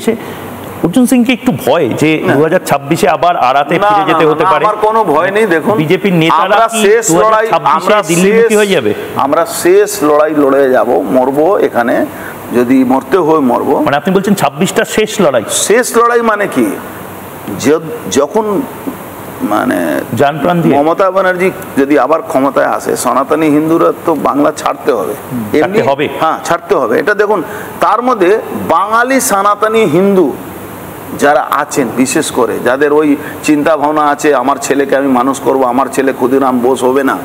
এসে অর্জুন সিংকে একটু ভয় যে 2026-এ আবার আড়াতে ফিরে যেতে হতে পারে? আমার কোনো ভয় নেই। দেখুন, বিজেপির নেতারা কি 2026-এ দিল্লিমুখী হয়ে যাবে? আমরা শেষ লড়াই লড়ে যাব, মরবো এখানে, যদি মরতে হয় মরবো। মানে আপনি বলছেন 26টা শেষ লড়াই? শেষ লড়াই মানে কি, যখন মানে জান প্রাণ দিয়ে মমতা ব্যানার্জি যদি আবার ক্ষমতায় আসে, সনাতনী হিন্দুরা তো বাংলা ছাড়তে হবে, এমনি হবে, হ্যাঁ ছাড়তে হবে। এটা দেখুন, তার মধ্যে বাঙালি সনাতনী হিন্দু যারা আছেন, বিশেষ করে যাদের ওই চিন্তা ভাবনা আছে আমার ছেলেকে আমি মানুষ করব, আমার ছেলে ক্ষুদিরাম বোস হবে না,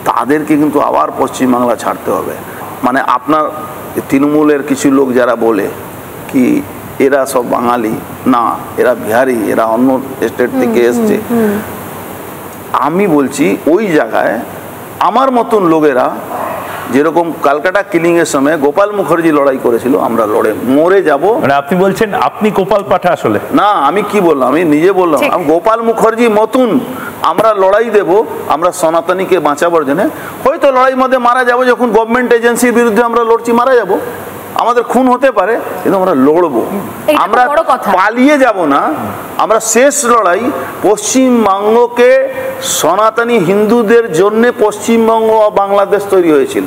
তাদেরকে কিন্তু আবার পশ্চিমবাংলা ছাড়তে হবে। মানে আপনার তৃণমূলের কিছু লোক যারা বলে কি এরা সব বাঙালি, না এরা বিহারি, এরা অন্য স্টেট থেকে এসছে, আমি বলছি ওই জায়গায় আমার মতন লোকেরা, যেরকম কালকাটা কিলিং এর সময় গোপাল মুখার্জি লড়াই করেছিল, আমরা লড়ে মরে যাব। মানে আপনি বলছেন আপনি গোপাল পাঠা? আসলে না, আমি কি বললাম, আমি নিজে বললাম গোপাল মুখার্জি মতন আমরা লড়াই দেব, আমরা সনাতনীকে বাঁচাবার জন্য। হয়তো লড়াই মধ্যে মারা যাব, যখন গভর্নমেন্ট এজেন্সির বিরুদ্ধে আমরা লড়ছি মারা যাব, আমাদের খুন হতে পারে, কিন্তু আমরা লড়বো, আমরা পালিয়ে যাব না। আমরা শেষ লড়াই পশ্চিমবঙ্গকে সনাতনী হিন্দুদের জন্য পশ্চিমবঙ্গ ও বাংলাদেশ তৈরি হয়েছিল,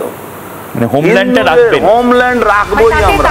হোমল্যান্ড রাখবোই আমরা।